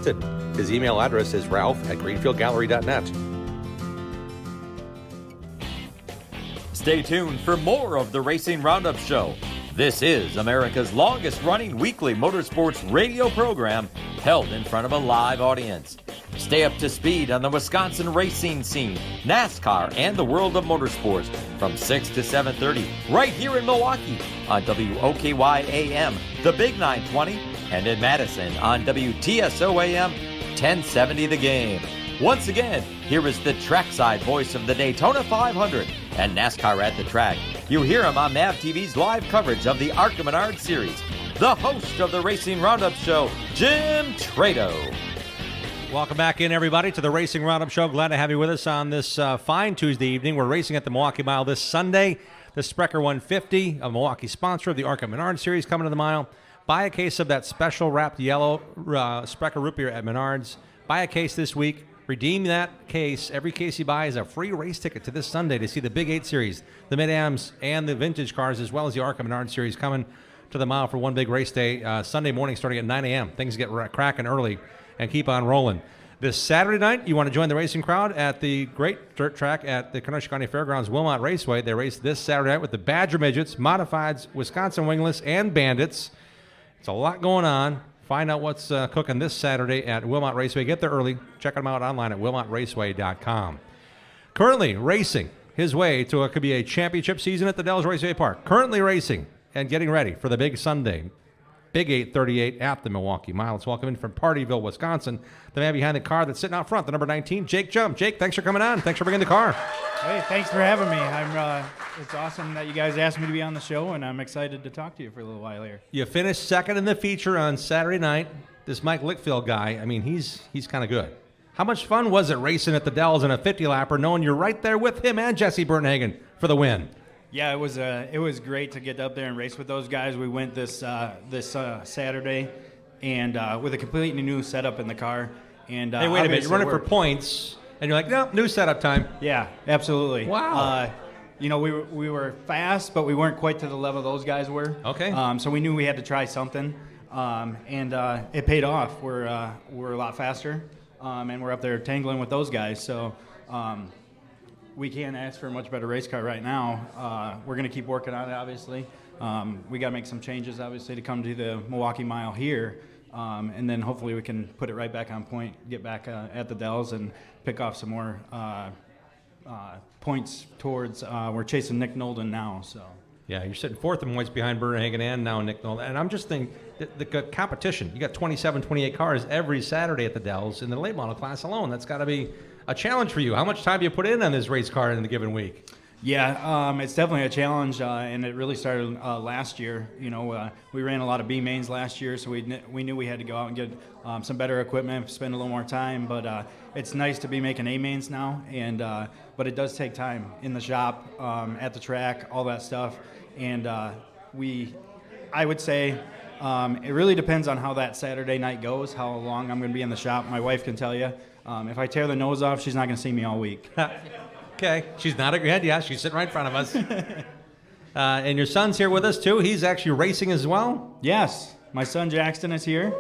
listed. His email address is ralph@greenfieldgallery.net. Stay tuned for more of the Racing Roundup Show. This is America's longest-running weekly motorsports radio program held in front of a live audience. Stay up to speed on the Wisconsin racing scene, NASCAR, and the world of motorsports from 6 to 7:30 right here in Milwaukee on WOKY AM, the Big 920, and in Madison on WTSO AM 1070 The Game. Once again, here is the trackside voice of the Daytona 500 and NASCAR at the track. You hear him on MAV TV's live coverage of the ARCA Menard Series. The host of the Racing Roundup Show, Jim Trado. Welcome back in, everybody, to the Racing Roundup Show. Glad to have you with us on this fine Tuesday evening. We're racing at the Milwaukee Mile this Sunday. The Sprecher 150, a Milwaukee sponsor of the ARCA Menard Series, coming to the mile. Buy a case of that special wrapped yellow Sprecher root beer at Menards. Buy a case this week. Redeem that case. Every case you buy is a free race ticket to this Sunday to see the Big 8 Series, the Mid-Ams, and the Vintage Cars, as well as the ARCA Menard Series coming to the mile for one big race day. Sunday morning starting at 9 a.m. Things get cracking early and keep on rolling. This Saturday night, you want to join the racing crowd at the great dirt track at the Kenosha County Fairgrounds Wilmot Raceway. They race this Saturday night with the Badger Midgets, Modifieds, Wisconsin Wingless, and Bandits. It's a lot going on. Find out what's cooking this Saturday at Wilmot Raceway. Get there early. Check them out online at wilmotraceway.com. Currently racing his way to what could be a championship season at the Dells Raceway Park. Currently racing and getting ready for the big Sunday, Big 838 at the Milwaukee Mile. Let's welcome in from Partyville, Wisconsin, the man behind the car that's sitting out front, the number 19, Jake Jump. Jake, thanks for coming on. Thanks for bringing the car. Hey, thanks for having me. It's awesome that you guys asked me to be on the show, and I'm excited to talk to you for a little while here. You finished second in the feature on Saturday night. This Mike Lickfield guy, I mean, he's kind of good. How much fun was it racing at the Dells in a 50-lapper, knowing you're right there with him and Jesse Bernhagen for the win? Yeah, it was great to get up there and race with those guys. We went this Saturday, and with a completely new setup in the car. And hey, wait a minute, you're running for points, and you're like, no, new setup time. Yeah, absolutely. Wow. We were fast, but we weren't quite to the level those guys were. Okay. So we knew we had to try something, and it paid off. We're a lot faster, and we're up there tangling with those guys. So we can't ask for a much better race car right now. We're going to keep working on it, obviously. We got to make some changes, obviously, to come to the Milwaukee Mile here, and then hopefully we can put it right back on point, get back at the Dells, and pick off some more points towards. We're chasing Nick Nolden now, so. Yeah, you're sitting fourth in points behind Bernhagen and now Nick Nolden. And I'm just thinking, the competition, you got 27, 28 cars every Saturday at the Dells in the late model class alone. That's got to be a challenge for you. How much time do you put in on this race car in a given week? Yeah, it's definitely a challenge, and it really started last year. We ran a lot of B mains last year, so we knew we had to go out and get some better equipment, spend a little more time. But it's nice to be making A mains now, and but it does take time in the shop, at the track, all that stuff. And I would say it really depends on how that Saturday night goes, how long I'm going to be in the shop. My wife can tell you. If I tear the nose off, she's not going to see me all week. Okay. She's nodding her head. Yeah, she's sitting right in front of us. And your son's here with us, too. He's actually racing as well? Yes. My son, Jackson, is here.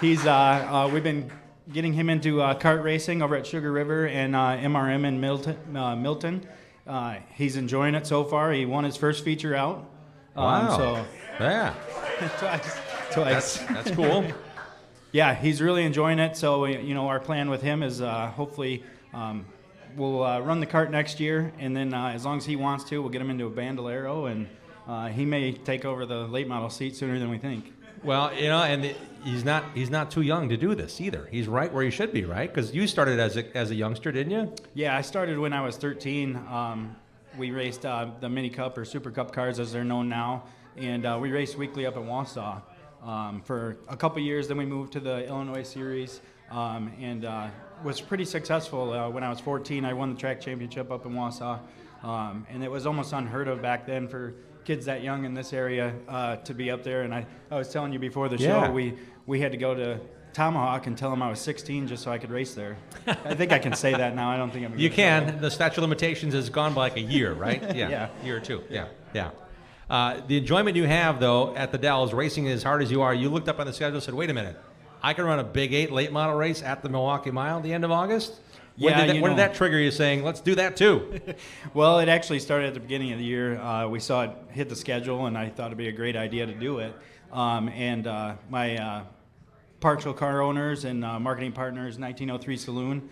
He's we've been getting him into kart racing over at Sugar River and MRM in Milton. He's enjoying it so far. He won his first feature out. Wow. Yeah. Twice. That's cool. Yeah, he's really enjoying it. So, our plan with him is hopefully we'll run the kart next year, and then as long as he wants to, we'll get him into a Bandolero, and he may take over the late model seat sooner than we think. Well, and he's not too young to do this either. He's right where he should be, right? Because you started as a youngster, didn't you? Yeah, I started when I was 13. We raced the Mini Cup or Super Cup cars, as they're known now, and we raced weekly up in Wausau. For a couple years, then we moved to the Illinois Series, and was pretty successful. When I was 14, I won the track championship up in Wausau, and it was almost unheard of back then for kids that young in this area to be up there. And I was telling you before the show, we had to go to Tomahawk and tell them I was 16 just so I could race there. I think I can say that now. I don't think I'm. You can. The statute of limitations has gone by like a year, right? Yeah. Yeah. Year or two. Yeah. The enjoyment you have, though, at the Dells, racing as hard as you are, you looked up on the schedule and said, wait a minute, I can run a Big 8 late model race at the Milwaukee Mile at the end of August? When did that trigger you saying, let's do that too? Well, it actually started at the beginning of the year. We saw it hit the schedule, and I thought it'd be a great idea to do it. My partial car owners and marketing partners, 1903 Saloon,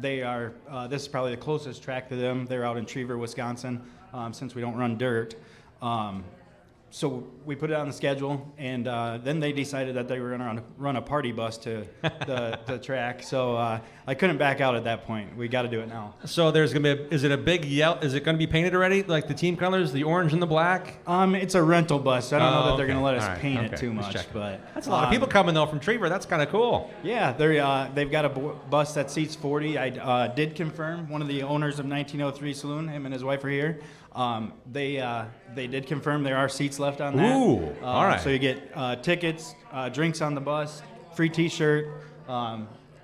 this is probably the closest track to them. They're out in Trever, Wisconsin, since we don't run dirt. So we put it on the schedule, and then they decided that they were going to run a party bus to the track. So I couldn't back out at that point. We got to do it now. So there's going to be is it a big yell? Is it going to be painted already, like the team colors, the orange and the black? It's a rental bus. I don't know that they're going to let us All right. paint it too much. But that's a lot of people coming though from Trever. That's kind of cool. Yeah, they've got a bus that seats 40. I did confirm. One of the owners of 1903 Saloon, him and his wife are here. They did confirm there are seats left on that. Ooh, all right. So you get tickets, drinks on the bus, free T-shirt,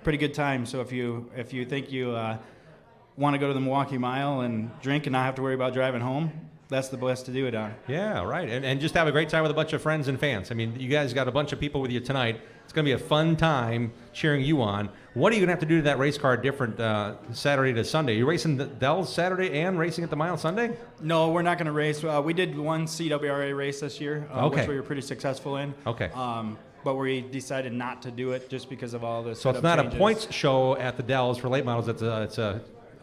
pretty good time. So if you think you want to go to the Milwaukee Mile and drink and not have to worry about driving home, that's the bus to do it on. Yeah, right. And just have a great time with a bunch of friends and fans. I mean, you guys got a bunch of people with you tonight. It's going to be a fun time cheering you on. What are you going to have to do to that race car different Saturday to Sunday? Are you racing the Dells Saturday and racing at the Mile Sunday? No, we're not going to race. We did one CWRA race this year, which we were pretty successful in. Okay. But we decided not to do it just because of all the So it's not changes. A points show at the Dells for late models. It's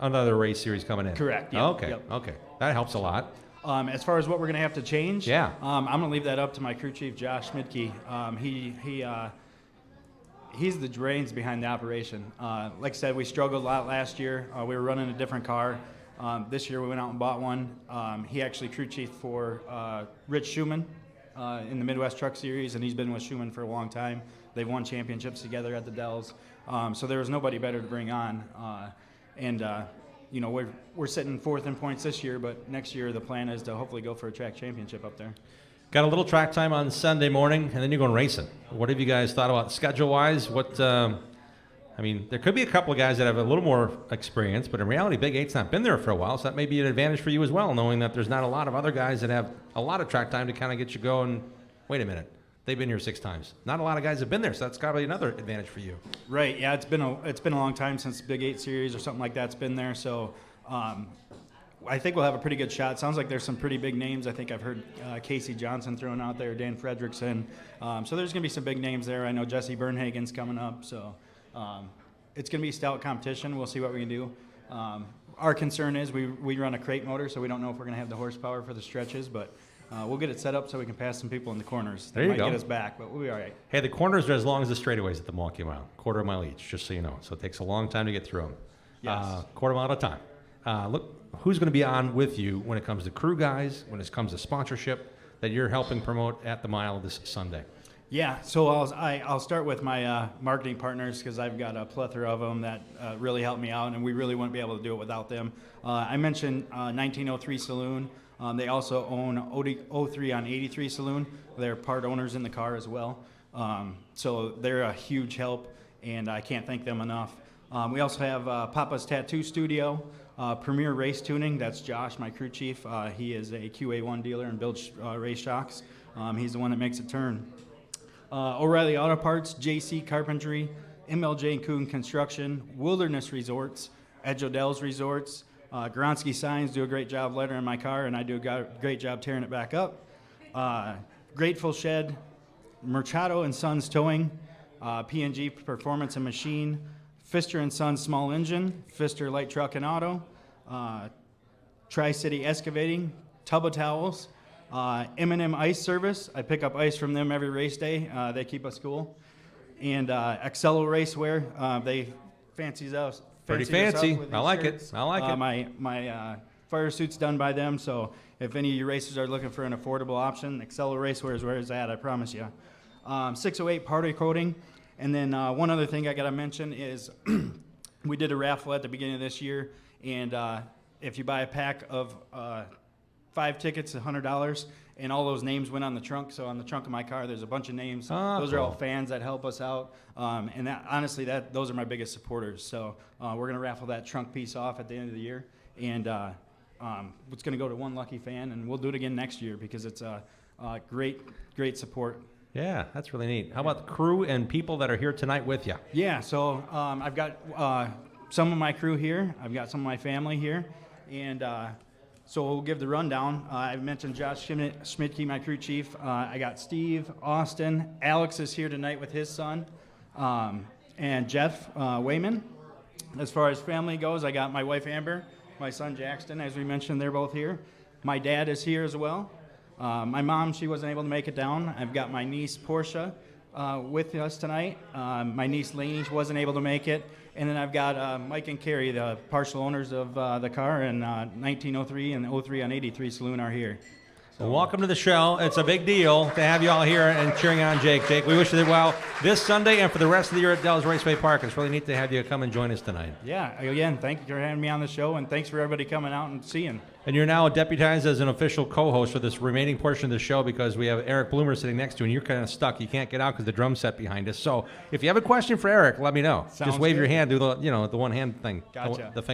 another race series coming in. Correct. Yep. Okay. Yep. Okay. That helps a lot. As far as what we're going to have to change, yeah. I'm going to leave that up to my crew chief, Josh Schmidtke. He's the brains behind the operation. Like I said, we struggled a lot last year. We were running a different car. This year we went out and bought one. He actually crew chief for Rich Schumann in the Midwest Truck Series, and he's been with Schumann for a long time. They've won championships together at the Dells. So there was nobody better to bring on. We're sitting fourth in points this year, but next year the plan is to hopefully go for a track championship up there. Got a little track time on Sunday morning, and then you're going racing. What have you guys thought about schedule-wise? There could be a couple of guys that have a little more experience, but in reality, Big 8's not been there for a while, so that may be an advantage for you as well, knowing that there's not a lot of other guys that have a lot of track time to kind of get you going. Wait a minute. They've been here 6 times. Not a lot of guys have been there, so that's probably another advantage for you. Right. Yeah, it's been a long time since the Big 8 series or something like that's been there. So I think we'll have a pretty good shot. Sounds like there's some pretty big names. I think I've heard Casey Johnson thrown out there, Dan Fredrickson. So there's going to be some big names there. I know Jesse Bernhagen's coming up. So it's going to be stout competition. We'll see what we can do. Our concern is we run a crate motor, so we don't know if we're going to have the horsepower for the stretches, but we'll get it set up so we can pass some people in the corners. There you might go. Get us back, but we'll be all right. Hey, the corners are as long as the straightaways at the Milwaukee Mile, quarter mile each, just so you know. So it takes a long time to get through them. Yes. Quarter mile at a time. Look, who's going to be on with you when it comes to crew guys, when it comes to sponsorship that you're helping promote at the Mile this Sunday? Yeah, so I'll start with my marketing partners because I've got a plethora of them that really help me out, and we really wouldn't be able to do it without them. I mentioned 1903 Saloon. They also own 03 on 83 Saloon. They're part owners in the car as well. So they're a huge help, and I can't thank them enough. We also have Papa's Tattoo Studio, Premier Race Tuning. That's Josh, my crew chief. He is a QA1 dealer and builds race shocks. He's the one that makes it turn. O'Reilly Auto Parts, JC Carpentry, MLJ and Coon Construction, Wilderness Resorts, Edge O'Dell's Resorts, Gronsky Signs do a great job lettering my car, and I do a great job tearing it back up. Grateful Shed, Merchado and Sons Towing, P&G Performance and Machine, Pfister and Sons Small Engine, Pfister Light Truck and Auto, Tri-City Excavating, Tubba Towels, M&M Ice Service. I pick up ice from them every race day. They keep us cool. And Excello Racewear. They fancies us. Pretty fancy. I like it. I like it. My fire suit's done by them, so if any of you racers are looking for an affordable option, Excello Racewear is where it's at, I promise you. 608 Party Coating. And then one other thing I got to mention is we did a raffle at the beginning of this year, and if you buy a pack of 5 tickets, $100, and all those names went on the trunk. So on the trunk of my car, there's a bunch of names. Those are all fans that help us out, and honestly, those are my biggest supporters. So we're gonna raffle that trunk piece off at the end of the year, and it's going to go to one lucky fan, and we'll do it again next year because it's a great support. Yeah, that's really neat. How about the crew and people that are here tonight with you? Yeah, so I've got some of my crew here. I've got some of my family here, and so we'll give the rundown. I mentioned Josh Schmidtke, my crew chief. I got Steve, Austin, Alex is here tonight with his son, and Jeff Wayman. As far as family goes, I got my wife Amber, my son Jackson, as we mentioned, they're both here. My dad is here as well. My mom, she wasn't able to make it down. I've got my niece Portia with us tonight. My niece Lainey wasn't able to make it. And then I've got Mike and Carrie, the partial owners of the car, and 1903 and 03 on 83 Saloon are here. Well, welcome to the show. It's a big deal to have you all here and cheering on Jake. Jake, we wish you well this Sunday and for the rest of the year at Dells Raceway Park. It's really neat to have you come and join us tonight. Yeah, again, thank you for having me on the show, and thanks for everybody coming out and seeing. And you're now deputized as an official co-host for this remaining portion of the show because we have Eric Bloomer sitting next to you, and you're kind of stuck. You can't get out because the drum set behind us. So if you have a question for Eric, let me know. Sounds Just wave good. your hand, do the one hand thing. Gotcha. The